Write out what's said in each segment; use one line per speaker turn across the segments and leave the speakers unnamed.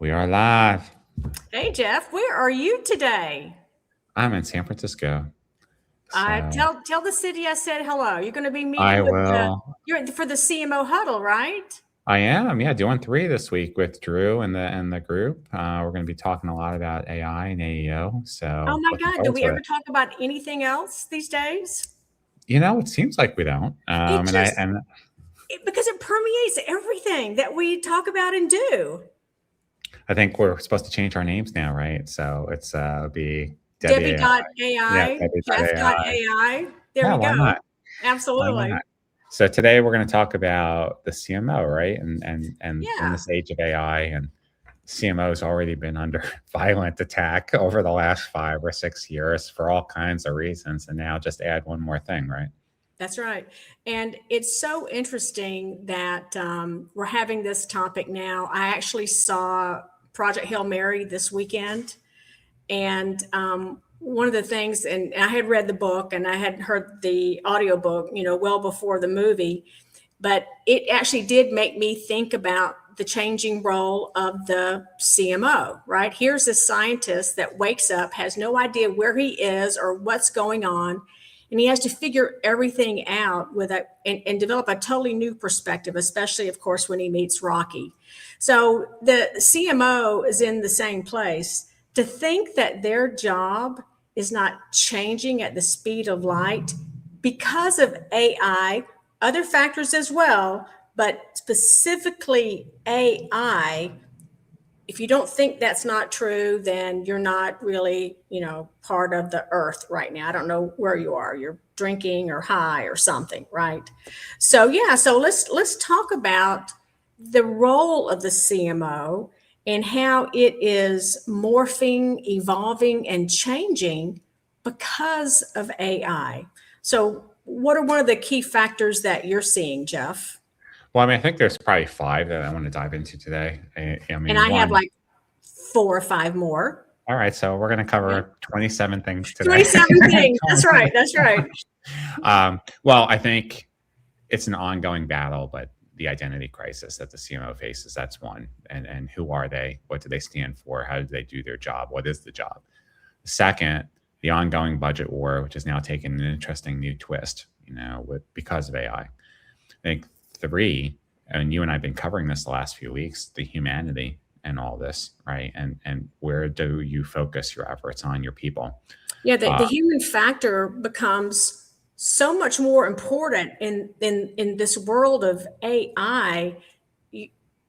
We are live.
Hey, Jeff, where are you today?
I'm in San Francisco.
Tell the city I said hello. You're going to be
I
meeting with
will.
you're for the CMO Huddle, right?
I am, yeah, doing 3 this week with Drew and the group. We're going to be talking a lot about AI and AEO,
Oh
so
my
looking
God, do
forward
we
to
ever
it.
talk about anything else these days?
It seems like we don't.
It
And I
just
and
because it permeates everything that we talk about and do.
I think we're supposed to change our names now, right? So it's be Debbie AI. Yeah,
Debbie.ai,
Debbie AI.
Jeff.ai. There
Yeah,
we
why
go.
not? Why
Absolutely.
not? So today we're going to talk about the CMO, right? And in
Yeah.
this age of AI, and CMO has already been under violent attack over the last 5 or 6 years for all kinds of reasons, and now just add one more thing, right?
That's right. And it's so interesting that we're having this topic now. I actually saw Project Hail Mary this weekend. And one of the things, and I had read the book and I had heard the audiobook, well before the movie, but it actually did make me think about the changing role of the CMO, right? Here's a scientist that wakes up, has no idea where he is or what's going on, and he has to figure everything out and develop a totally new perspective, especially, of course, when he meets Rocky. So the CMO is in the same place. To think that their job is not changing at the speed of light because of AI, other factors as well, but specifically AI, if you don't think that's not true, then you're not really, part of the earth right now. I don't know where you are. You're drinking or high or something, right? So yeah, so let's talk about the role of the CMO and how it is morphing, evolving, and changing because of AI. So what are one of the key factors that you're seeing, Jeff?
Well, I think there's probably 5 that I want to dive into today.
And I have
One.
like 4 or 5 more.
All right, so we're going to
Yeah.
cover 27 things today.
27 things. That's right. That's right.
Well, I think it's an ongoing battle, but the identity crisis that the CMO faces, that's one. And who are they? What do they stand for? How do they do their job? What is the job? Second, the ongoing budget war, which has now taken an interesting new twist, because of AI. I think 3, and you and I have been covering this the last few weeks, the humanity and all this, right? And where do you focus your efforts on your people?
Yeah, the human factor becomes so much more important in this world of AI.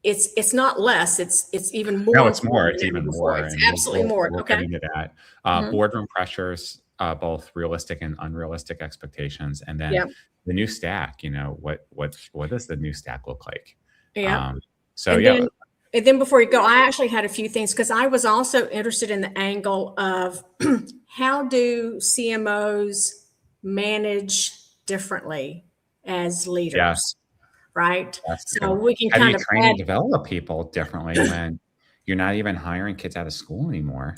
It's not less. It's even more.
No, it's more.
important
It's
than ever
even
before.
more,
It's
and
absolutely more.
we'll get
Okay.
into that.
Mhm.
Boardroom pressures, both realistic and unrealistic expectations, and then
Yeah.
the new stack. What does the new stack look like?
Yeah.
So
And
yeah,
then and then before you go, I actually had a few things because I was also interested in the angle of how do CMOs manage differently as
yes,
leaders, right?
that's
So
good.
we can
How do you
kind of
train
add.
and develop people differently when you're not even hiring kids out of school anymore?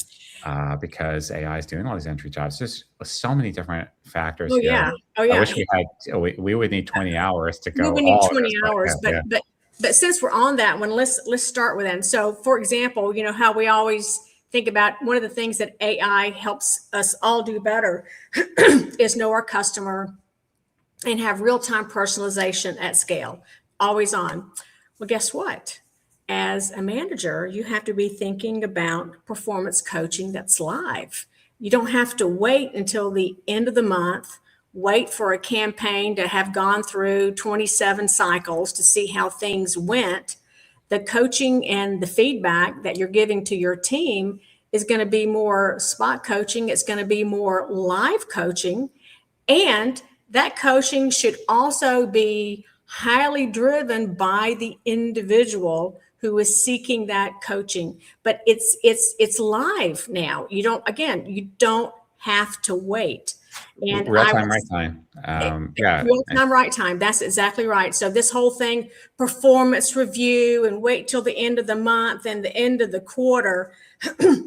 Because AI is doing all these entry jobs. There's so many different factors
Oh
here.
yeah, oh
I
yeah.
wish we would need 20 hours to
We
go
would need
all of
20
this, but
hours,
yeah,
but since we're on that one, let's start with that. So, for example, how we always think about one of the things that AI helps us all do better is know our customer and have real-time personalization at scale, always on. Well, guess what? As a manager, you have to be thinking about performance coaching that's live. You don't have to wait until the end of the month, wait for a campaign to have gone through 27 cycles to see how things went. The coaching and the feedback that you're giving to your team is going to be more spot coaching, it's going to be more live coaching, and that coaching should also be highly driven by the individual who is seeking that coaching. But it's live now. You don't have to wait. And
real time, right time. Yeah,
real time, right time. That's exactly right. So this whole thing, performance review and wait till the end of the month and the end of the quarter,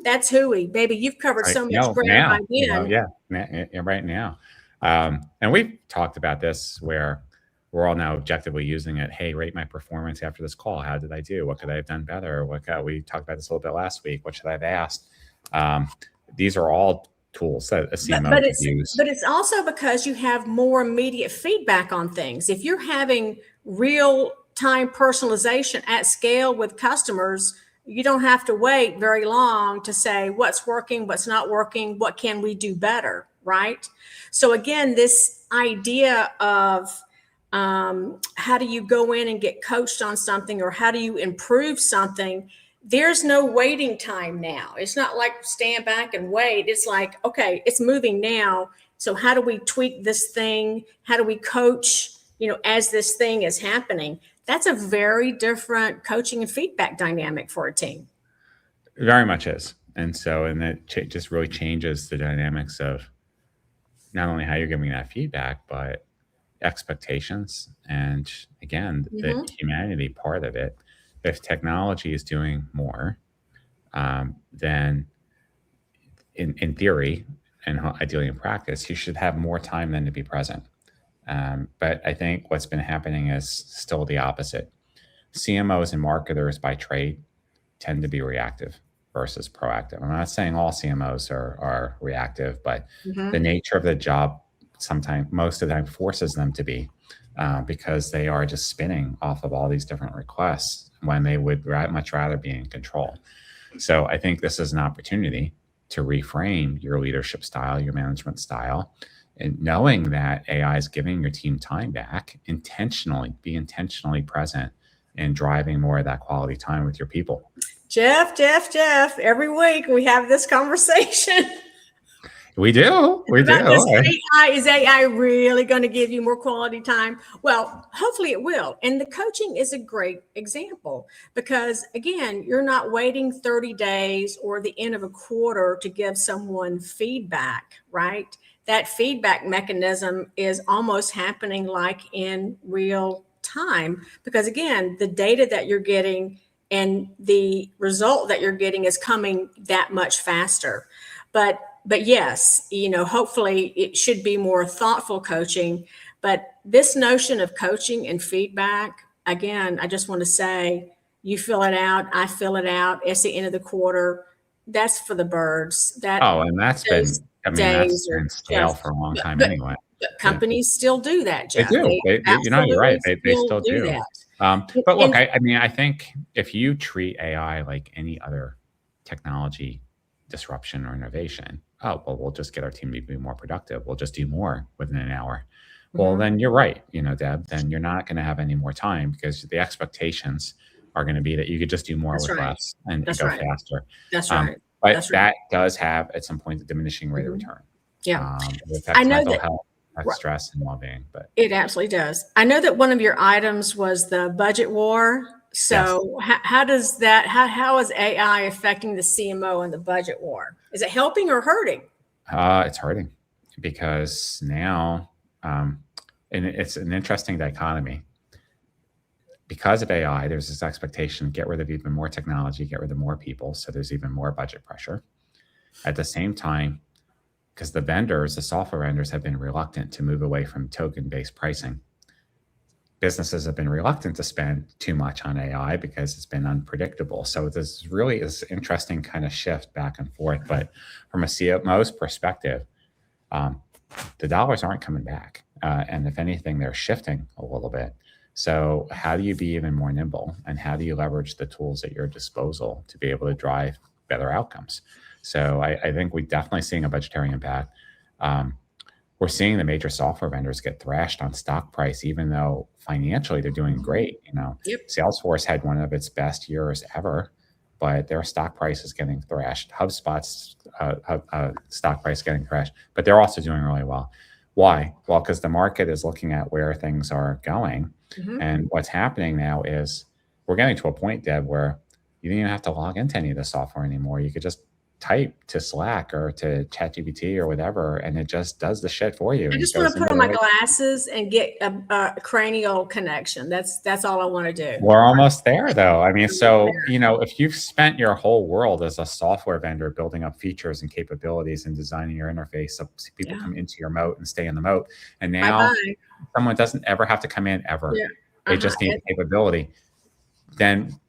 that's hooey, baby. You've covered
right.
so much
No,
ground by
now,
then.
yeah, right now. And we've talked about this where we're all now objectively using it. Hey, rate my performance after this call. How did I do? What could I have done better? We talked about this a little bit last week. What should I have asked? Um, these are all tools that a CMO could use.
But it's also because you have more immediate feedback on things. If you're having real time personalization at scale with customers, you don't have to wait very long to say what's working, what's not working, what can we do better, right? So again, this idea of how do you go in and get coached on something, or how do you improve something? There's no waiting time now. It's not like stand back and wait. It's like, okay, it's moving now. So how do we tweak this thing? How do we coach, as this thing is happening? That's a very different coaching and feedback dynamic for a team.
It very much is. And that just really changes the dynamics of not only how you're giving that feedback, but expectations. And again, the humanity part of it. If technology is doing more, then in theory and ideally in practice, you should have more time than to be present. But I think what's been happening is still the opposite. CMOs and marketers by trade tend to be reactive versus proactive. I'm not saying all CMOs are reactive, but the nature of the job most of the time forces them to be, because they are just spinning off of all these different requests when they would much rather be in control. So I think this is an opportunity to reframe your leadership style, your management style, and knowing that AI is giving your team time back, be intentionally present and driving more of that quality time with your people.
Jeff, every week we have this conversation.
We do.
Is AI really going to give you more quality time? Well, hopefully it will. And the coaching is a great example, because again, you're not waiting 30 days or the end of a quarter to give someone feedback, right? That feedback mechanism is almost happening like in real time, because again, the data that you're getting and the result that you're getting is coming that much faster. But yes, hopefully it should be more thoughtful coaching. But this notion of coaching and feedback, again, I just want to say, you fill it out, I fill it out. It's the end of the quarter. That's for the birds.
And that's been stale for a long time anyway.
But companies still do that, Jeff.
They do. You're right. They still do that. But look, I think if you treat AI like any other technology disruption or innovation, we'll just get our team to be more productive. We'll just do more within an hour. Well, then you're right, Deb. Then you're not going to have any more time, because the expectations are going to be that you could just do more with less and go faster.
That's right.
But that does have at some point the diminishing rate of return.
Yeah,
I know mental health, stress, and well-being. But
it absolutely does. I know that one of your items was the budget war. So how is AI affecting the CMO and the budget war? Is it helping or hurting?
It's hurting, because now, and it's an interesting dichotomy. Because of AI, there's this expectation, get rid of even more technology, get rid of more people. So there's even more budget pressure. At the same time, because the software vendors have been reluctant to move away from token-based pricing. Businesses have been reluctant to spend too much on AI because it's been unpredictable. So this really is interesting kind of shift back and forth. But from a CMO's perspective, the dollars aren't coming back. And if anything, they're shifting a little bit. So how do you be even more nimble, and how do you leverage the tools at your disposal to be able to drive better outcomes? So I think we're definitely seeing a budgetary impact. We're seeing the major software vendors get thrashed on stock price, even though financially they're doing great. Salesforce had one of its best years ever, but their stock price is getting thrashed. HubSpot's stock price getting thrashed, but they're also doing really well. Why? Well, because the market is looking at where things are going. And what's happening now is we're getting to a point, Deb, where you don't even have to log into any of the software anymore. You could just type to Slack or to ChatGPT or whatever, and it just does the shit for you.
I
And
just
it
want
goes
to put
into
on
the
my
right.
glasses and get a cranial connection. That's all I want to do.
We're almost there, though. I mean, so, if you've spent your whole world as a software vendor building up features and capabilities and designing your interface so people
Yeah.
come into your moat and stay in the moat, and
Bye
now
bye.
someone doesn't ever have to come in ever.
Yeah.
They just need the capability. Then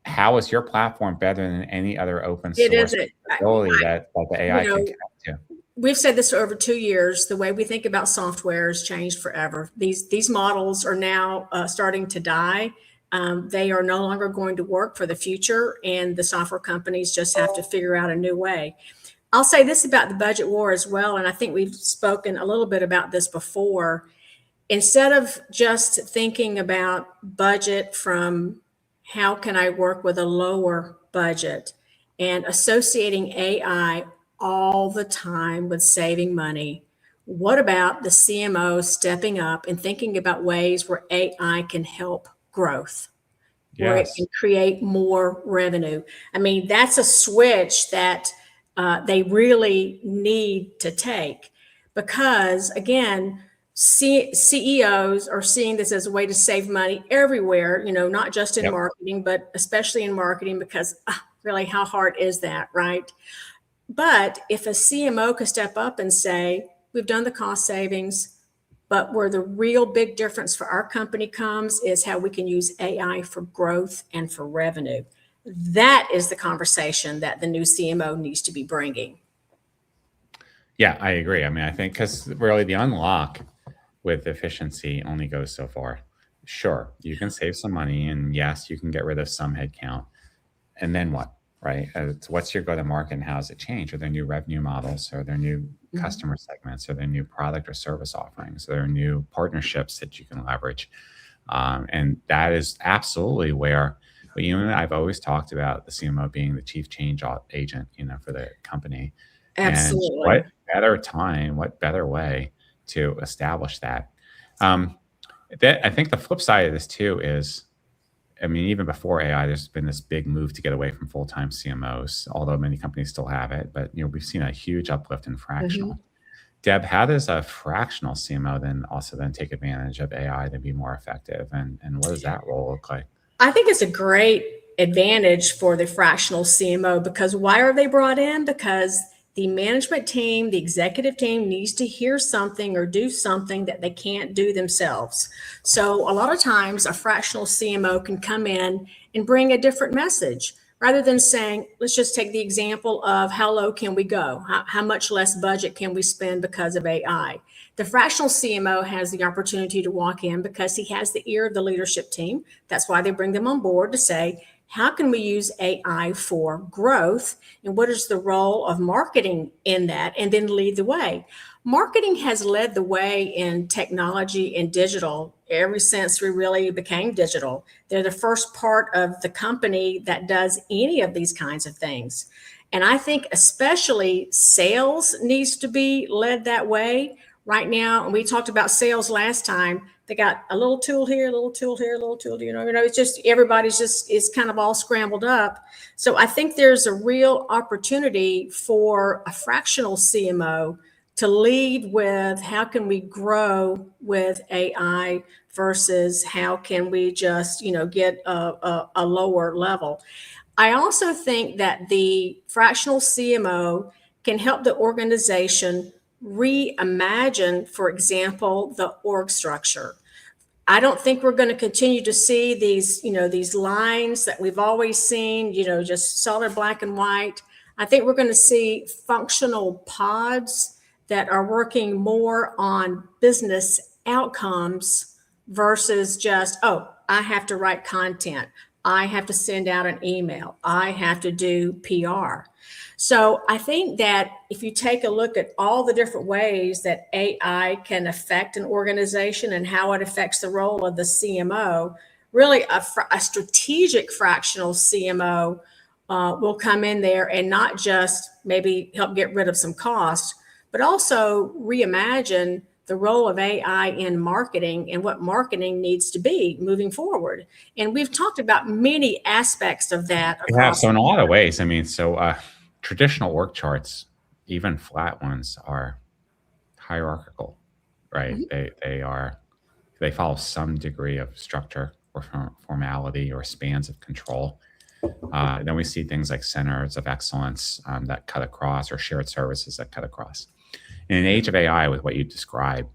how is your platform better than any other open
It
source
isn't.
capability that the AI can connect to?
We've said this for over 2 years. The way we think about software has changed forever. These models are now starting to die. They are no longer going to work for the future, and the software companies just have to figure out a new way. I'll say this about the budget war as well, and I think we've spoken a little bit about this before. Instead of just thinking about budget from how can I work with a lower budget and associating AI all the time with saving money, what about the CMO stepping up and thinking about ways where AI can help growth, where it
Yes.
can create more revenue? I mean, that's a switch that they really need to take because, again, CEOs are seeing this as a way to save money everywhere, not just in
Yep.
marketing, but especially in marketing, because really, how hard is that, right? But if a CMO could step up and say, we've done the cost savings, but where the real big difference for our company comes is how we can use AI for growth and for revenue. That is the conversation that the new CMO needs to be bringing.
Yeah, I agree. I mean, I think because really the unlock with efficiency only goes so far. Sure, you can save some money, and yes, you can get rid of some headcount. And then what, right? It's what's your go-to-market and how does it change? Are there new revenue models? Are there new customer segments? Are there new product or service offerings? Are there new partnerships that you can leverage? And that is absolutely where, I've always talked about the CMO being the chief change agent, for the company.
Absolutely.
And what better time, what better way to establish that? I think the flip side of this too is, I mean, even before AI, there's been this big move to get away from full-time CMOs, although many companies still have it. But we've seen a huge uplift in fractional. Deb, how does a fractional CMO then also take advantage of AI to be more effective? And what does that role look like?
I think it's a great advantage for the fractional CMO because why are they brought in? Because the management team, the executive team needs to hear something or do something that they can't do themselves. So a lot of times a fractional CMO can come in and bring a different message rather than saying, let's just take the example of how low can we go? How much less budget can we spend because of AI? The fractional CMO has the opportunity to walk in because he has the ear of the leadership team. That's why they bring them on board to say, how can we use AI for growth? And what is the role of marketing in that? And then lead the way. Marketing has led the way in technology and digital ever since we really became digital. They're the first part of the company that does any of these kinds of things. And I think especially sales needs to be led that way right now. And we talked about sales last time. They got a little tool here, a little tool here, a little tool, it's just everybody's just is kind of all scrambled up. So I think there's a real opportunity for a fractional CMO to lead with how can we grow with AI versus how can we just, get a lower level. I also think that the fractional CMO can help the organization reimagine, for example, the org structure. I don't think we're going to continue to see these lines that we've always seen, just solid black and white. I think we're going to see functional pods that are working more on business outcomes versus just, oh, I have to write content. I have to send out an email. I have to do PR. So I think that if you take a look at all the different ways that AI can affect an organization and how it affects the role of the CMO, really a strategic fractional CMO will come in there and not just maybe help get rid of some costs, but also reimagine the role of AI in marketing and what marketing needs to be moving forward. And we've talked about many aspects of that
Yeah,
across.
so in a lot of ways, I mean, traditional org charts, even flat ones, are hierarchical, right?
Mhm.
They follow some degree of structure or formality or spans of control. Then we see things like centers of excellence that cut across, or shared services that cut across. In an age of AI, with what you described,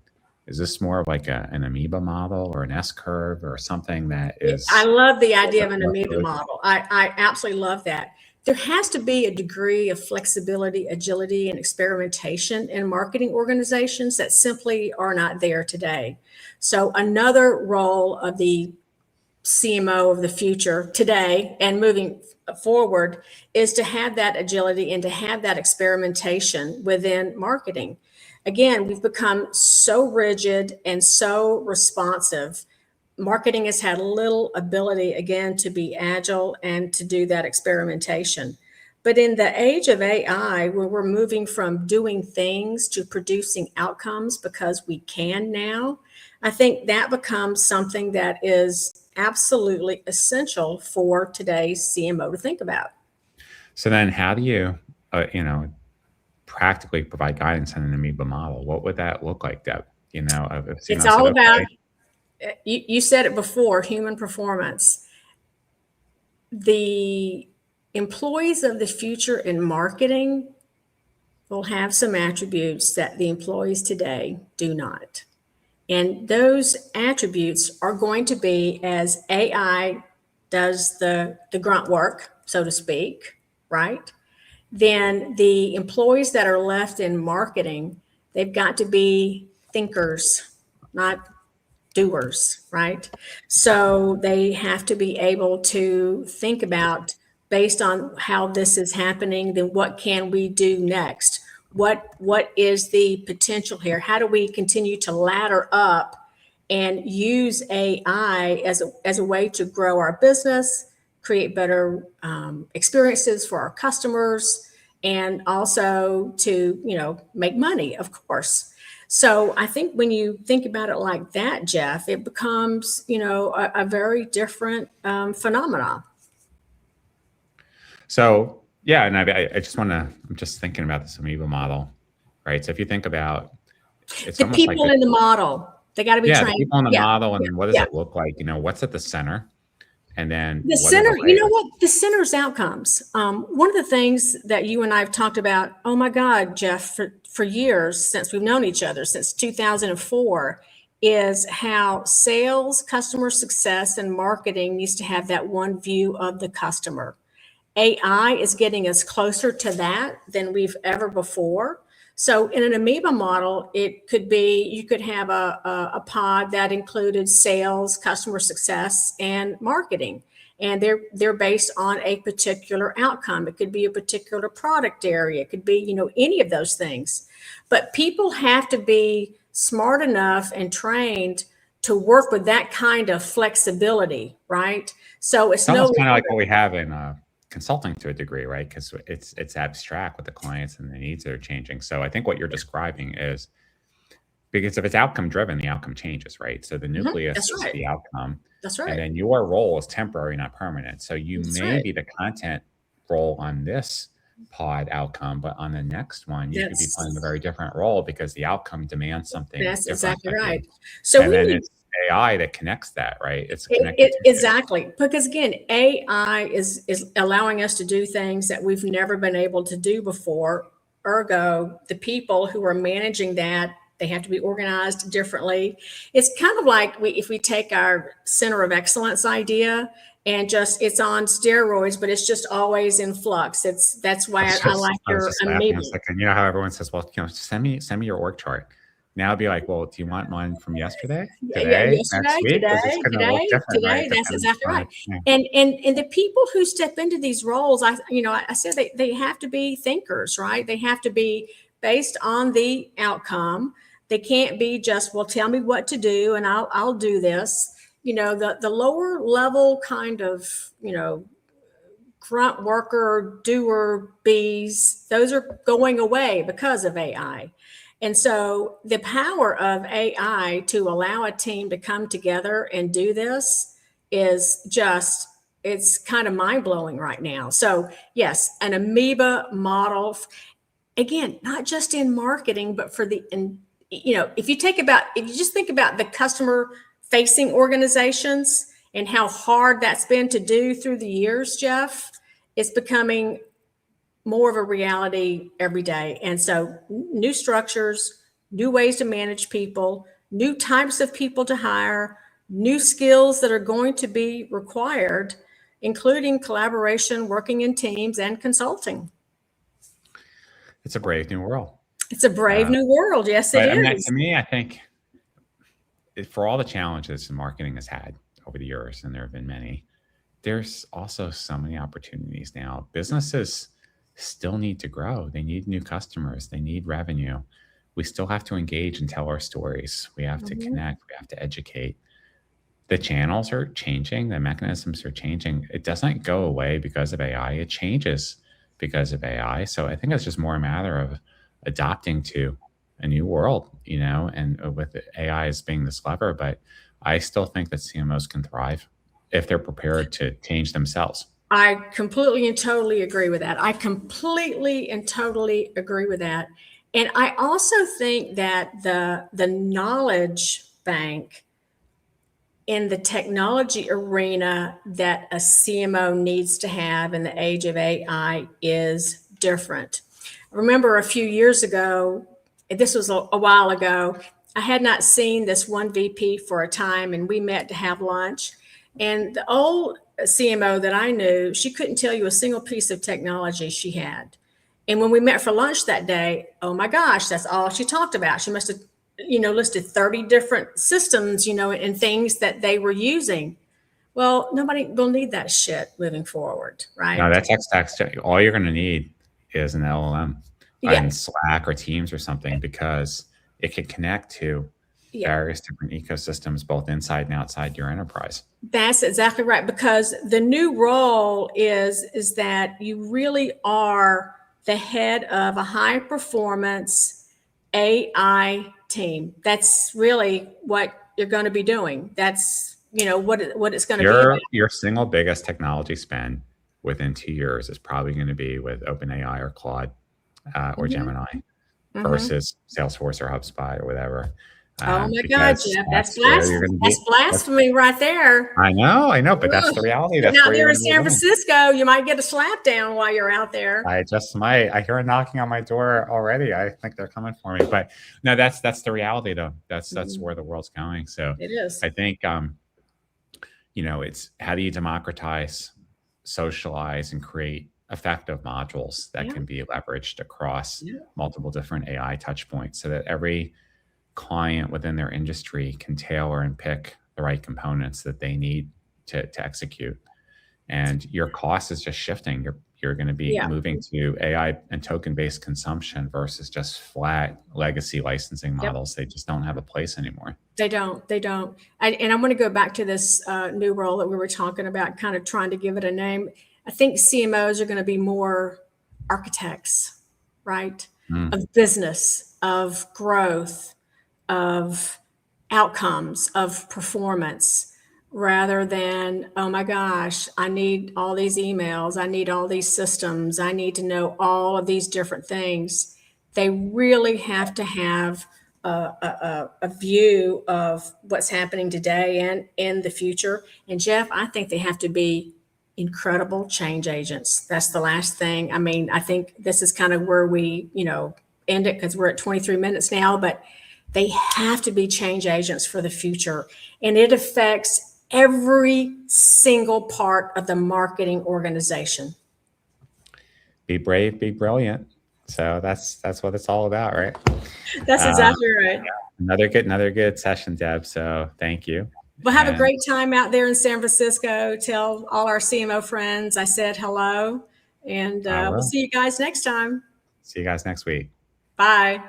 is this more of like an amoeba model or an S curve or something that
I
is
love the
a little
idea
bit
of an
more
amoeba
fluid?
model. I absolutely love that. There has to be a degree of flexibility, agility, and experimentation in marketing organizations that simply are not there today. So, another role of the CMO of the future today and moving forward is to have that agility and to have that experimentation within marketing. Again, we've become so rigid and so responsive. Marketing has had little ability, again, to be agile and to do that experimentation. But in the age of AI, where we're moving from doing things to producing outcomes because we can now, I think that becomes something that is absolutely essential for today's CMO to think about.
So then, how do you, practically provide guidance on an amoeba model? What would that look like, Deb? If a
It's
CMO said,
all about,
okay,
you said it before, human performance. The employees of the future in marketing will have some attributes that the employees today do not. And those attributes are going to be, as AI does the grunt work, so to speak, right? Then the employees that are left in marketing, they've got to be thinkers, not doers, right? So they have to be able to think about, based on how this is happening, then what can we do next? What is the potential here? How do we continue to ladder up and use AI as a way to grow our business, create better experiences for our customers, and also to make money, of course. So I think when you think about it like that, Jeff, it becomes, a very different phenomena.
so yeah, and I just want to. I'm just thinking about this amoeba model, right? So if you think about, it's
The
almost like
people
the
in the model, they got to be
yeah, the
trained.
people in the
Yeah,
model, and
yeah,
then what does
yeah.
it look like? What's at the center, and then
The
what are
center,
the
you know
layers?
what? The center's outcomes. One of the things that you and I have talked about, oh my God, Jeff, for years since we've known each other, since 2004, is how sales, customer success, and marketing needs to have that one view of the customer. AI is getting us closer to that than we've ever before. So in an amoeba model, it could be, you could have a pod that included sales, customer success, and marketing. And they're based on a particular outcome. It could be a particular product area. It could be, any of those things. But people have to be smart enough and trained to work with that kind of flexibility, right? So it's
It's
no
almost kind of like
longer.
what we have in consulting to a degree, right? Because it's abstract with the clients and the needs that are changing. So I think what you're describing is, because if it's outcome driven, the outcome changes, right? So the
Mhm.
nucleus
That's
is
right.
the outcome,
That's
and
right.
then your role is temporary, not permanent. So you
That's
may
right.
be the content role on this pod outcome, but on the next one, you could be playing a
That's
very different role because the outcome demands something
that's
different
exactly
of you.
right. So
And
we
then
need
it's AI that connects that, right? It's
it,
connecting
it
tissue.
exactly, because again, AI is allowing us to do things that we've never been able to do before. Ergo, the people who are managing that, they have to be organized differently. It's kind of like if we take our center of excellence idea and just it's on steroids, but it's just always in flux. That's why I like
I was
your
just laughing a
amoeba.
second. You know how everyone says, "Well, send me your org chart." Now it'd be like, "Well, do you want one from yesterday,
Yeah, yeah,
today, next
yesterday,
week?" Because it's
today,
going to look
today,
different, right?
today. That's
Depending
exactly
on
right.
it. Yeah.
And the people who step into these roles, I said they have to be thinkers, right? They have to be based on the outcome. They can't be just, well, tell me what to do and I'll do this. The lower level kind of, grunt worker, doer bees, those are going away because of AI. And so the power of AI to allow a team to come together and do this is just it's kind of mind blowing right now. So yes, an Amoeba model, again, not just in marketing, but for if you just think about the customer facing organizations and how hard that's been to do through the years, Jeff, it's becoming more of a reality every day. And so new structures, new ways to manage people, new types of people to hire, new skills that are going to be required, including collaboration, working in teams, and consulting.
It's a brave new world.
It's a brave new world. Yes, it is.
To me, I think for all the challenges marketing has had over the years, and there have been many, there's also so many opportunities now. Businesses still need to grow. They need new customers. They need revenue. We still have to engage and tell our stories. We have to connect. We have to educate. The channels are changing. The mechanisms are changing. It doesn't go away because of AI. It changes because of AI. So I think it's just more a matter of adapting to a new world, and with AI as being this lever. But I still think that CMOs can thrive if they're prepared to change themselves.
I completely and totally agree with that. And I also think that the knowledge bank in the technology arena that a CMO needs to have in the age of AI is different. I remember a few years ago, this was a while ago, I had not seen this one VP for a time, and we met to have lunch. And the old CMO that I knew, she couldn't tell you a single piece of technology she had. And when we met for lunch that day, oh my gosh, that's all she talked about. She must have, listed 30 different systems, and things that they were using. Well, nobody will need that shit moving forward, right?
No, that tech stack, all you're going to need is an LLM and Slack or Teams or something, because it can connect to various different ecosystems, both inside and outside your enterprise.
That's exactly right. Because the new role is that you really are the head of a high performance AI team. That's really what you're going to be doing. That's, what it's going to be.
Your single biggest technology spend within 2 years is probably going to be with OpenAI or Claude or Gemini versus Salesforce or HubSpot or whatever.
Oh my God, Jeff, that's blasphemy right there.
I know, but that's the reality. That's
out there in San Francisco, you might get a slap down while you're out there.
I just might. I hear a knocking on my door already. I think they're coming for me. But no, that's the reality, though. That's where the world's going. So
it is.
I think it's how do you democratize, socialize, and create effective modules that can be leveraged across multiple different AI touch points, so that every client within their industry can tailor and pick the right components that they need to execute. And your cost is just shifting. You're going to be moving to AI and token-based consumption versus just flat legacy licensing models. They just don't have a place anymore.
They don't. And I'm going to go back to this new role that we were talking about, kind of trying to give it a name. I think CMOs are going to be more architects, right? Of business, of growth, of outcomes, of performance, rather than, oh my gosh, I need all these emails, I need all these systems, I need to know all of these different things. They really have to have a view of what's happening today and in the future. And Jeff, I think they have to be incredible change agents. That's the last thing. I mean, I think this is kind of where we, end it, because we're at 23 minutes now, but they have to be change agents for the future. And it affects every single part of the marketing organization.
Be brave, be brilliant. So that's what it's all about, right?
That's exactly right.
Another good session, Deb. So thank you.
Well, have a great time out there in San Francisco. Tell all our CMO friends I said hello, and we'll see you guys next time.
See you guys next week.
Bye.